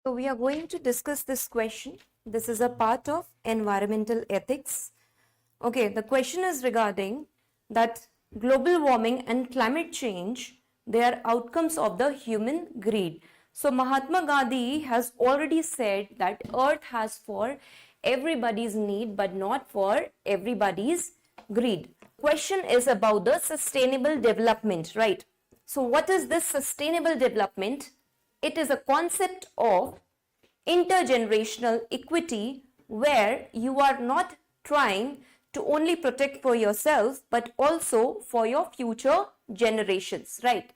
So we are going to discuss this question. This is a part of environmental ethics. Okay, the question is regarding that global warming and climate change, they are outcomes of the human greed. So Mahatma Gandhi has already said that earth has for everybody's need but not for everybody's greed. Question is about the sustainable development, right? So what is this sustainable development? It is a concept of intergenerational equity where you are not trying to only protect for yourself but also for your future generations, right?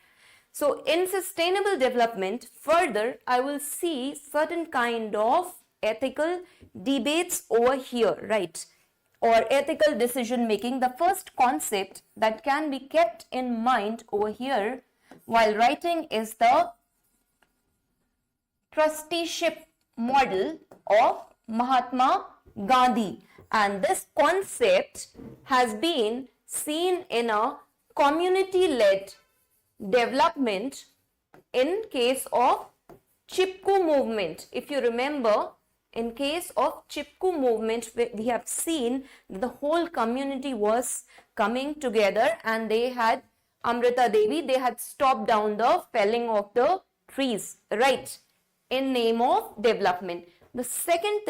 So in sustainable development, further I will see certain kind of ethical debates over here, right? Or ethical decision making. The first concept that can be kept in mind over here while writing is the trusteeship model of Mahatma Gandhi, and this concept has been seen in a community-led development in case of Chipko movement. If you remember, in case of Chipko movement, we have seen the whole community was coming together and they had Amrita Devi, they had stopped down the felling of the trees, right, in name of development. The second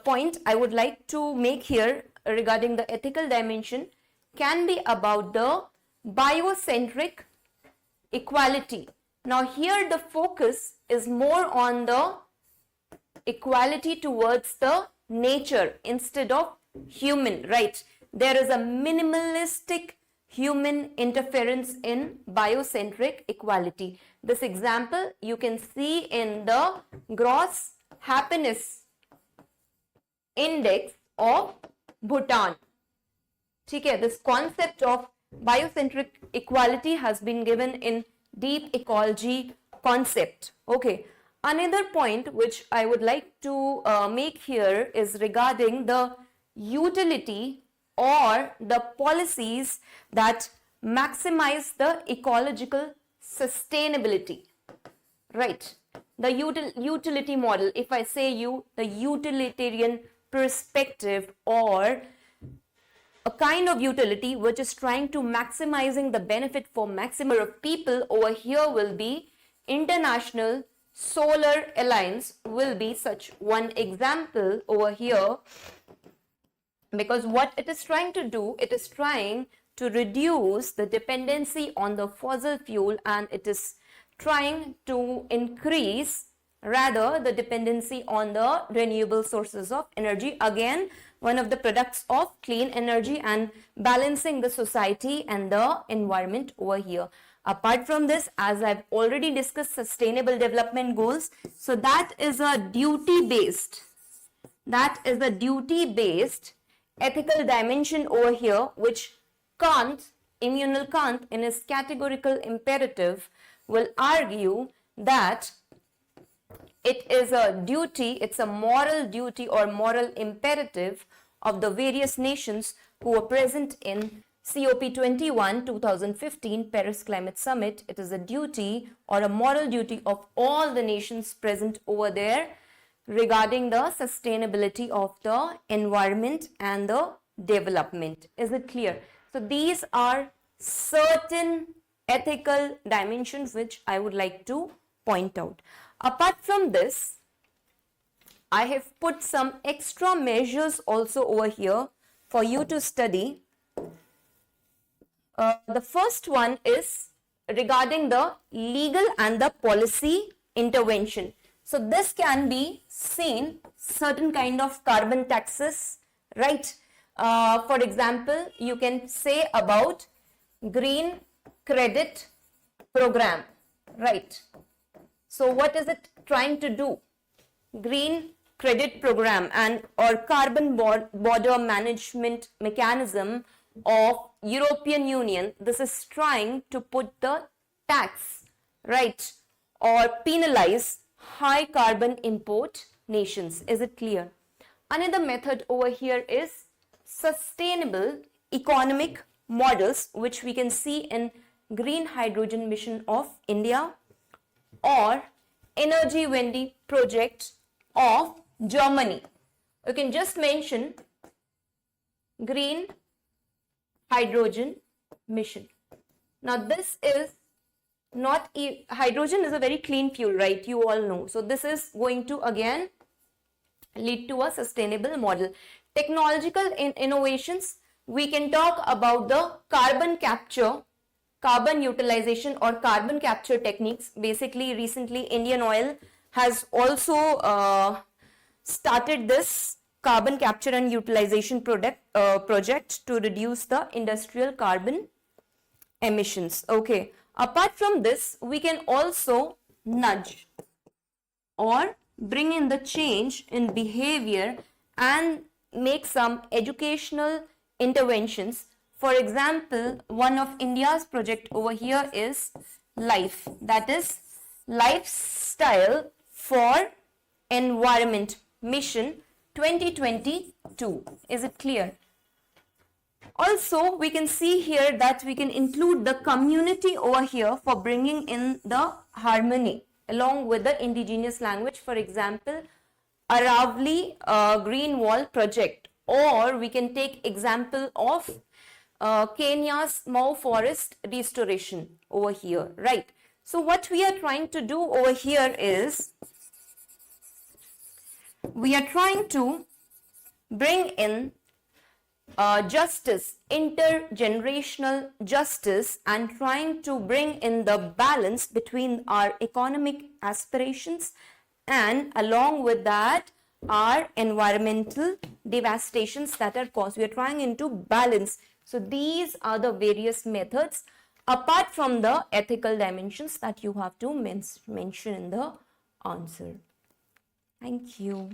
point I would like to make here regarding the ethical dimension can be about the biocentric equality. Now here the focus is more on the equality towards the nature instead of human, right? There is a minimalistic human interference in biocentric equality. This example you can see in the gross happiness index of Bhutan. Okay, this concept of biocentric equality has been given in deep ecology concept. Okay, another point which I would like to make here is regarding the utility or the policies that maximize the ecological sustainability, right? The utility model, if I say the utilitarian perspective or a kind of utility which is trying to maximizing the benefit for maximum number of people, over here will be International Solar Alliance will be such one example over here, because what it is trying to do, it is trying to reduce the dependency on the fossil fuel and it is trying to increase rather the dependency on the renewable sources of energy. Again, one of the products of clean energy and balancing the society and the environment over here. Apart from this, as I've already discussed, sustainable development goals. So that is a duty-based ethical dimension over here, which Kant, Immanuel Kant, in his categorical imperative will argue that it is a duty, it's a moral duty or moral imperative of the various nations who are present in COP21 2015 Paris Climate Summit. It is a duty or a moral duty of all the nations present over there regarding the sustainability of the environment and the development. Is it clear? So these are certain ethical dimensions which I would like to point out. Apart from this, I have put some extra measures also over here for you to study. The first one is regarding the legal and the policy intervention. So this can be seen certain kind of carbon taxes, right? For example, you can say about green credit program, right? So what is it trying to do? Green credit program and or carbon border management mechanism of European Union. This is trying to put the tax, right, or penalize high carbon import nations. Is it clear? Another method over here is sustainable economic models, which we can see in green hydrogen mission of India, or Energiewende project of Germany. You can just mention green hydrogen mission. Now this is not hydrogen is a very clean fuel, right? You all know. So this is going to again lead to a sustainable model. Technological innovations, we can talk about the carbon capture, carbon utilization or carbon capture techniques. Basically, recently Indian Oil has also started this carbon capture and utilization project to reduce the industrial carbon emissions. Okay. Apart from this, we can also nudge or bring in the change in behavior and make some educational interventions. For example, one of India's project over here is LIFE, that is Lifestyle for Environment Mission 2022. Is it clear? Also, we can see here that we can include the community over here for bringing in the harmony along with the indigenous language. For example, Aravali Green Wall project, or we can take example of Kenya's Mau forest restoration over here, right? So what we are trying to do over here is we are trying to bring in justice, intergenerational justice, and trying to bring in the balance between our economic aspirations and along with that our environmental devastations that are caused. We are trying into balance. So these are the various methods apart from the ethical dimensions that you have to mention in the answer. Thank you.